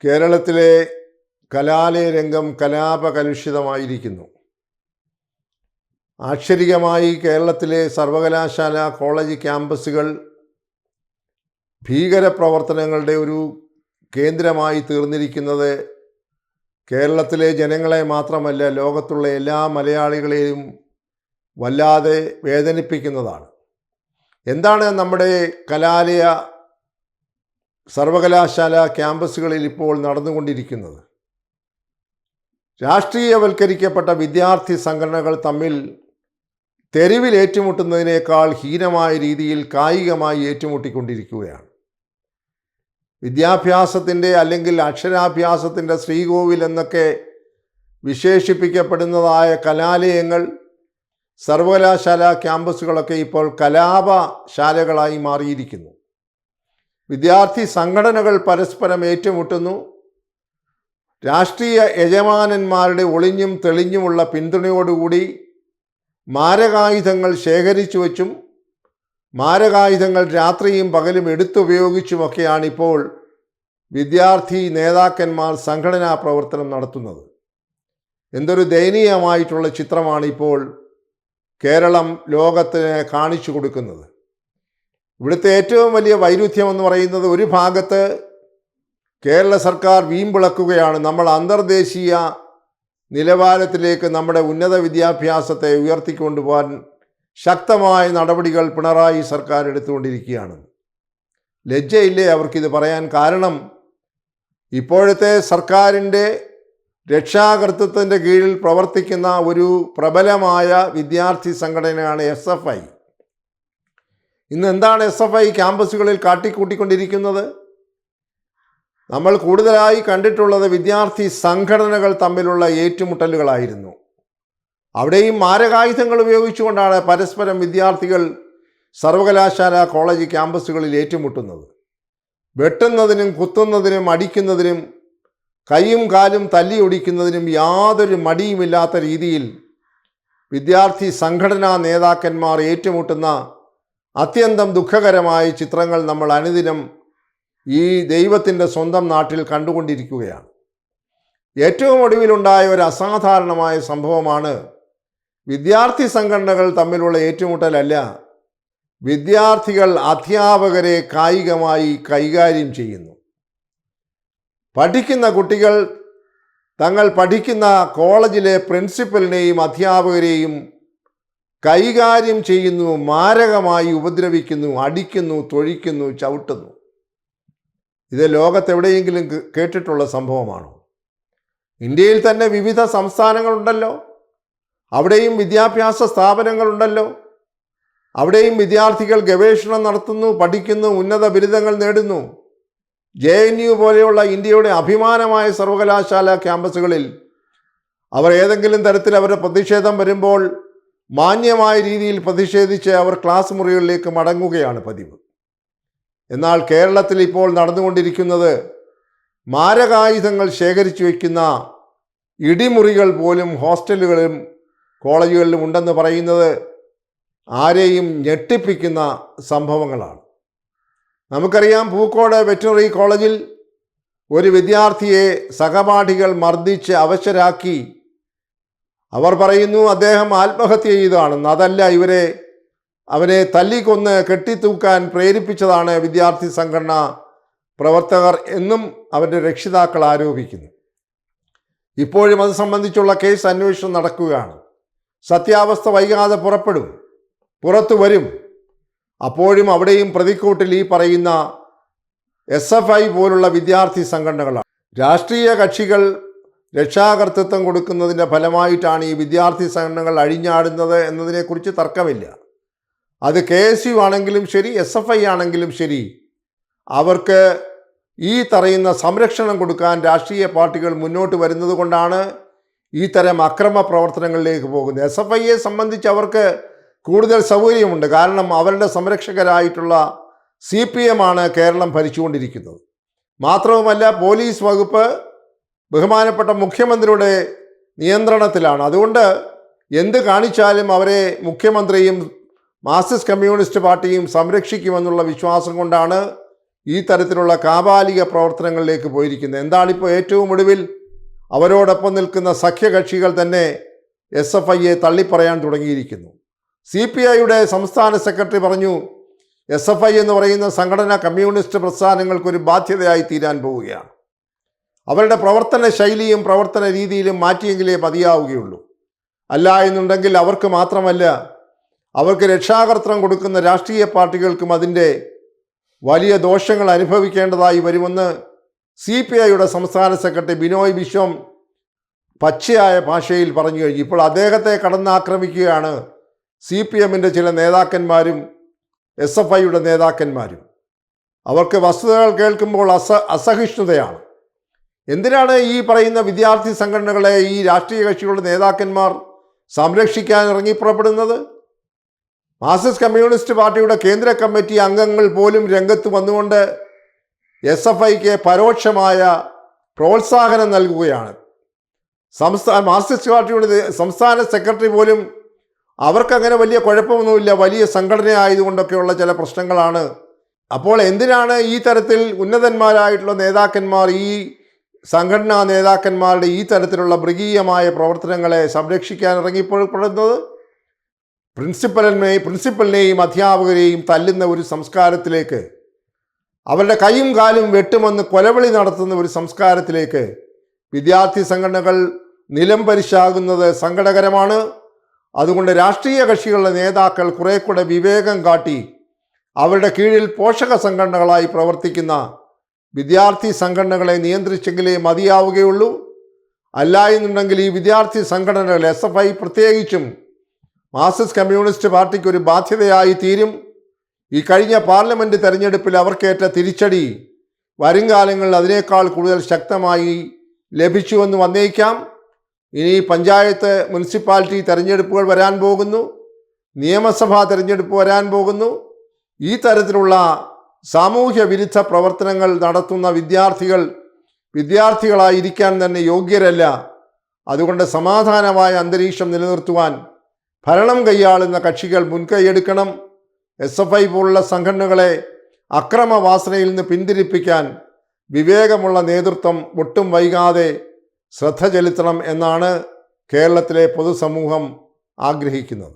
കേരളത്തിലെ കലാലയ രംഗം കലാപകലുഷിതമായിരിക്കുന്നു. ആക്ഷരികമായി കേരളത്തിലെ സർവകലാശാല കോളേജ് ക്യാമ്പസുകൾ ഭീകരപ്രവർത്തനങ്ങളുടെ ഒരു കേന്ദ്രമായി തീർന്നിരിക്കുന്നത് കേരളത്തിലെ ജനങ്ങളെ മാത്രമല്ല, ലോകത്തുള്ള എല്ലാ മലയാളികളെയും വല്ലാതെ വേദനിപ്പിക്കുന്നതാണ്. എന്താണ് നമ്മുടെ കലാലയ സർവകലാശാല ക്യാമ്പസുകളിൽ ഇപ്പോൾ നടന്നുകൊണ്ടിരിക്കുന്നത്? രാഷ്ട്രീയവൽക്കരിക്കപ്പെട്ട വിദ്യാർത്ഥി സംഘടനകൾ തമ്മിൽ തെരുവിൽ ഏറ്റുമുട്ടുന്നതിനേക്കാൾ ഹീനമായ രീതിയിൽ കായികമായി ഏറ്റുമുട്ടിക്കൊണ്ടിരിക്കുകയാണ്. വിദ്യാഭ്യാസത്തിൻ്റെ അല്ലെങ്കിൽ അക്ഷരാഭ്യാസത്തിൻ്റെ ശ്രീകോവിൽ എന്നൊക്കെ വിശേഷിപ്പിക്കപ്പെടുന്നതായ കലാലയങ്ങൾ, സർവകലാശാല ക്യാമ്പസുകളൊക്കെ ഇപ്പോൾ കലാപശാലകളായി മാറിയിരിക്കുന്നു. വിദ്യാർത്ഥി സംഘടനകൾ പരസ്പരം ഏറ്റുമുട്ടുന്നു. രാഷ്ട്രീയ യജമാനന്മാരുടെ ഒളിഞ്ഞും തെളിഞ്ഞുമുള്ള പിന്തുണയോടുകൂടി മാരകായുധങ്ങൾ ശേഖരിച്ചു വച്ചും മാരകായുധങ്ങൾ രാത്രിയും പകലും എടുത്തുപയോഗിച്ചുമൊക്കെയാണിപ്പോൾ വിദ്യാർത്ഥി നേതാക്കന്മാർ സംഘടനാ പ്രവർത്തനം നടത്തുന്നത്. എന്തൊരു ദയനീയമായിട്ടുള്ള ചിത്രമാണ് ഇപ്പോൾ കേരളം ലോകത്തിന് കാണിച്ചു കൊടുക്കുന്നത്. ഇവിടുത്തെ ഏറ്റവും വലിയ വൈരുദ്ധ്യം എന്ന് പറയുന്നത്, ഒരു ഭാഗത്ത് കേരള സർക്കാർ വീമ്പിളക്കുകയാണ്. നമ്മൾ അന്തർദേശീയ നിലവാരത്തിലേക്ക് നമ്മുടെ ഉന്നത വിദ്യാഭ്യാസത്തെ ഉയർത്തിക്കൊണ്ടുപോകാൻ ശക്തമായ നടപടികൾ പിണറായി സർക്കാർ എടുത്തുകൊണ്ടിരിക്കുകയാണ്. ലജ്ജയില്ലേ അവർക്കിത് പറയാൻ? കാരണം ഇപ്പോഴത്തെ സർക്കാരിൻ്റെ രക്ഷാകർതൃത്വത്തിൻ്റെ കീഴിൽ പ്രവർത്തിക്കുന്ന ഒരു പ്രബലമായ വിദ്യാർത്ഥി സംഘടനയാണ് SFI. ഇന്ന് എന്താണ് SFI ക്യാമ്പസുകളിൽ കാട്ടിക്കൂട്ടിക്കൊണ്ടിരിക്കുന്നത്? നമ്മൾ കൂടുതലായി കണ്ടിട്ടുള്ളത് വിദ്യാർത്ഥി സംഘടനകൾ തമ്മിലുള്ള ഏറ്റുമുട്ടലുകളായിരുന്നു. അവിടെയും മാരകായുധങ്ങൾ ഉപയോഗിച്ചുകൊണ്ടാണ് പരസ്പരം വിദ്യാർത്ഥികൾ സർവകലാശാല കോളേജ് ക്യാമ്പസുകളിൽ ഏറ്റുമുട്ടുന്നത്. വെട്ടുന്നതിനും കുത്തുന്നതിനും അടിക്കുന്നതിനും കൈയും കാലും തല്ലിയൊടിക്കുന്നതിനും യാതൊരു മടിയുമില്ലാത്ത രീതിയിൽ വിദ്യാർത്ഥി സംഘടനാ നേതാക്കന്മാർ ഏറ്റുമുട്ടുന്ന അത്യന്തം ദുഃഖകരമായ ചിത്രങ്ങൾ നമ്മൾ അനുദിനം ഈ ദൈവത്തിൻ്റെ സ്വന്തം നാട്ടിൽ കണ്ടുകൊണ്ടിരിക്കുകയാണ്. ഏറ്റവും ഒടുവിലുണ്ടായ ഒരു അസാധാരണമായ സംഭവമാണ് വിദ്യാർത്ഥി സംഘടനകൾ തമ്മിലുള്ള ഏറ്റുമുട്ടലല്ല, വിദ്യാർത്ഥികൾ അധ്യാപകരെ കായികമായി കൈകാര്യം ചെയ്യുന്നു. പഠിക്കുന്ന കുട്ടികൾ തങ്ങൾ പഠിക്കുന്ന കോളേജിലെ പ്രിൻസിപ്പലിനെയും അധ്യാപകരെയും കൈകാര്യം ചെയ്യുന്നു, മാരകമായി ഉപദ്രവിക്കുന്നു, അടിക്കുന്നു, തൊഴിക്കുന്നു, ചവിട്ടുന്നു. ഇത് ലോകത്തെവിടെയെങ്കിലും കേട്ടിട്ടുള്ള സംഭവമാണോ? ഇന്ത്യയിൽ തന്നെ വിവിധ സംസ്ഥാനങ്ങളുണ്ടല്ലോ, അവിടെയും വിദ്യാഭ്യാസ സ്ഥാപനങ്ങളുണ്ടല്ലോ. അവിടെയും വിദ്യാർത്ഥികൾ ഗവേഷണം നടത്തുന്നു, പഠിക്കുന്നു, ഉന്നത ബിരുദങ്ങൾ നേടുന്നു. JNU പോലെയുള്ള ഇന്ത്യയുടെ അഭിമാനമായ സർവകലാശാല ക്യാമ്പസുകളിൽ അവർ ഏതെങ്കിലും തരത്തിൽ അവരുടെ പ്രതിഷേധം വരുമ്പോൾ മാന്യമായ രീതിയിൽ പ്രതിഷേധിച്ച് അവർ ക്ലാസ് മുറികളിലേക്ക് മടങ്ങുകയാണ് പതിവ്. എന്നാൽ കേരളത്തിൽ ഇപ്പോൾ നടന്നുകൊണ്ടിരിക്കുന്നത് മാരകായുധങ്ങൾ ശേഖരിച്ചു വയ്ക്കുന്ന ഇടിമുറികൾ പോലും ഹോസ്റ്റലുകളിലും കോളേജുകളിലും ഉണ്ടെന്ന് പറയുന്നത് ആരെയും ഞെട്ടിപ്പിക്കുന്ന സംഭവങ്ങളാണ്. നമുക്കറിയാം, പൂക്കോട് വെറ്ററിനറി കോളേജിൽ ഒരു വിദ്യാർത്ഥിയെ സഹപാഠികൾ മർദ്ദിച്ച് അവശരാക്കി. അവർ പറയുന്നു അദ്ദേഹം ആത്മഹത്യ ചെയ്തതാണെന്ന്. അതല്ല, അവനെ തല്ലിക്കൊന്ന് കെട്ടിത്തൂക്കാൻ പ്രേരിപ്പിച്ചതാണ് വിദ്യാർത്ഥി സംഘടനാ പ്രവർത്തകർ എന്നും അവരുടെ രക്ഷിതാക്കൾ ആരോപിക്കുന്നു. ഇപ്പോഴും അത് സംബന്ധിച്ചുള്ള കേസ് അന്വേഷണം നടക്കുകയാണ്. സത്യാവസ്ഥ വൈകാതെ പുറത്തു വരും. അപ്പോഴും അവിടെയും പ്രതിക്കൂട്ടിൽ ഈ പറയുന്ന SFI പോലുള്ള വിദ്യാർത്ഥി സംഘടനകളാണ്. രാഷ്ട്രീയ കക്ഷികൾ രക്ഷാകർതൃത്വം കൊടുക്കുന്നതിൻ്റെ ഫലമായിട്ടാണ് ഈ വിദ്യാർത്ഥി സംഘടനകൾ അഴിഞ്ഞാടുന്നത് എന്നതിനെക്കുറിച്ച് തർക്കമില്ല. അത് KSU ആണെങ്കിലും ശരി, SFI ആണെങ്കിലും ശരി, അവർക്ക് ഈ പറയുന്ന സംരക്ഷണം കൊടുക്കാൻ രാഷ്ട്രീയ പാർട്ടികൾ മുന്നോട്ട് വരുന്നത് കൊണ്ടാണ് ഈ തരം അക്രമ പ്രവർത്തനങ്ങളിലേക്ക് പോകുന്നത്. SFIയെ സംബന്ധിച്ച് അവർക്ക് കൂടുതൽ സൗകര്യമുണ്ട്. കാരണം അവരുടെ സംരക്ഷകരായിട്ടുള്ള CPM ആണ് കേരളം ഭരിച്ചുകൊണ്ടിരിക്കുന്നത്. മാത്രവുമല്ല, പോലീസ് വകുപ്പ് ബഹുമാനപ്പെട്ട മുഖ്യമന്ത്രിയുടെ നിയന്ത്രണത്തിലാണ്. അതുകൊണ്ട് എന്ത് കാണിച്ചാലും അവരെ മുഖ്യമന്ത്രിയും മാർക്സിസ്റ്റ് കമ്മ്യൂണിസ്റ്റ് പാർട്ടിയും സംരക്ഷിക്കുമെന്നുള്ള വിശ്വാസം കൊണ്ടാണ് ഈ തരത്തിലുള്ള കാപാലിക പ്രവർത്തനങ്ങളിലേക്ക് പോയിരിക്കുന്നത്. എന്താണിപ്പോൾ ഏറ്റവും ഒടുവിൽ അവരോടൊപ്പം നിൽക്കുന്ന സഖ്യകക്ഷികൾ തന്നെ SFIയെ തള്ളിപ്പറയാൻ തുടങ്ങിയിരിക്കുന്നു. CPIയുടെ സംസ്ഥാന സെക്രട്ടറി പറഞ്ഞു, SFI എന്ന് പറയുന്ന സംഘടന കമ്മ്യൂണിസ്റ്റ് പ്രസ്ഥാനങ്ങൾക്കൊരു ബാധ്യതയായി തീരാൻ പോവുകയാണ്. അവരുടെ പ്രവർത്തന ശൈലിയും പ്രവർത്തന രീതിയിലും മാറ്റിയെങ്കിലേ മതിയാവുകയുള്ളൂ. അല്ല എന്നുണ്ടെങ്കിൽ അവർക്ക് മാത്രമല്ല, അവർക്ക് രക്ഷാകർത്തം കൊടുക്കുന്ന രാഷ്ട്രീയ പാർട്ടികൾക്കും അതിൻ്റെ വലിയ ദോഷങ്ങൾ അനുഭവിക്കേണ്ടതായി വരുമെന്ന് CPIയുടെ സംസ്ഥാന സെക്രട്ടറി ബിനോയ് വിശ്വം പച്ചയായ ഭാഷയിൽ പറഞ്ഞു കഴിഞ്ഞു. ഇപ്പോൾ അദ്ദേഹത്തെ കടന്നാക്രമിക്കുകയാണ് CPMൻ്റെ ചില നേതാക്കന്മാരും SFIയുടെ നേതാക്കന്മാരും. അവർക്ക് വസ്തുതകൾ കേൾക്കുമ്പോൾ അസഹിഷ്ണുതയാണ്. എന്തിനാണ് ഈ പറയുന്ന വിദ്യാർത്ഥി സംഘടനകളെ ഈ രാഷ്ട്രീയ കക്ഷികളുടെ നേതാക്കന്മാർ സംരക്ഷിക്കാൻ ഇറങ്ങിപ്പുറപ്പെടുന്നത്? മാർക്സിസ്റ്റ് കമ്മ്യൂണിസ്റ്റ് പാർട്ടിയുടെ കേന്ദ്ര കമ്മിറ്റി അംഗങ്ങൾ പോലും രംഗത്ത് വന്നുകൊണ്ട് SFIക്ക് പരോക്ഷമായ പ്രോത്സാഹനം നൽകുകയാണ്. മാർക്സിസ്റ്റ് പാർട്ടിയുടെ സംസ്ഥാന സെക്രട്ടറി പോലും അവർക്കങ്ങനെ വലിയ കുഴപ്പമൊന്നുമില്ല, വലിയ സംഘടന ആയതുകൊണ്ടൊക്കെയുള്ള ചില പ്രശ്നങ്ങളാണ്. അപ്പോൾ എന്തിനാണ് ഈ തരത്തിൽ ഉന്നതന്മാരായിട്ടുള്ള നേതാക്കന്മാർ ഈ സംഘടനാ നേതാക്കന്മാരുടെ ഈ തരത്തിലുള്ള മൃഗീയമായ പ്രവർത്തനങ്ങളെ സംരക്ഷിക്കാൻ ഇറങ്ങിപ്പെടുന്നത്? പ്രിൻസിപ്പലിനെയും അധ്യാപകരെയും തല്ലുന്ന ഒരു സംസ്കാരത്തിലേക്ക്, അവരുടെ കൈയും കാലും വെട്ടുമെന്ന് കൊലവിളി നടത്തുന്ന ഒരു സംസ്കാരത്തിലേക്ക് വിദ്യാർത്ഥി സംഘടനകൾ നിലംപരിശാകുന്നത് സങ്കടകരമാണ്. അതുകൊണ്ട് രാഷ്ട്രീയ കക്ഷികളുടെ നേതാക്കൾ കുറെ കൂടെ വിവേകം കാട്ടി അവരുടെ കീഴിൽ പോഷക സംഘടനകളായി പ്രവർത്തിക്കുന്ന വിദ്യാർത്ഥി സംഘടനകളെ നിയന്ത്രിച്ചെങ്കിലേ മതിയാവുകയുള്ളൂ. അല്ല എന്നുണ്ടെങ്കിൽ ഈ വിദ്യാർത്ഥി സംഘടനകൾ SFI പ്രത്യേകിച്ചും മാർക്സിസ്റ്റ് കമ്മ്യൂണിസ്റ്റ് പാർട്ടിക്ക് ഒരു ബാധ്യതയായി തീരും. ഈ കഴിഞ്ഞ പാർലമെൻറ്റ് തെരഞ്ഞെടുപ്പിൽ അവർക്കേറ്റ തിരിച്ചടി വരും കാലങ്ങളിൽ അതിനേക്കാൾ കൂടുതൽ ശക്തമായി ലഭിച്ചുവെന്ന് വന്നേക്കാം. ഇനി പഞ്ചായത്ത് മുനിസിപ്പാലിറ്റി തെരഞ്ഞെടുപ്പുകൾ വരാൻ പോകുന്നു, നിയമസഭാ തെരഞ്ഞെടുപ്പ് വരാൻ പോകുന്നു. ഈ തരത്തിലുള്ള സാമൂഹ്യ വിരുദ്ധ പ്രവർത്തനങ്ങൾ നടത്തുന്ന വിദ്യാർത്ഥികളായിരിക്കാൻ തന്നെ യോഗ്യരല്ല. അതുകൊണ്ട് സമാധാനമായ അന്തരീക്ഷം നിലനിർത്തുവാൻ ഭരണം കൈയാളുന്ന കക്ഷികൾ മുൻകൈയെടുക്കണം. SFI പോലുള്ള സംഘടനകളെ അക്രമവാസനയിൽ നിന്ന് പിന്തിരിപ്പിക്കാൻ വിവേകമുള്ള നേതൃത്വം ഒട്ടും വൈകാതെ ശ്രദ്ധ ചെലുത്തണം എന്നാണ് കേരളത്തിലെ പൊതുസമൂഹം ആഗ്രഹിക്കുന്നത്.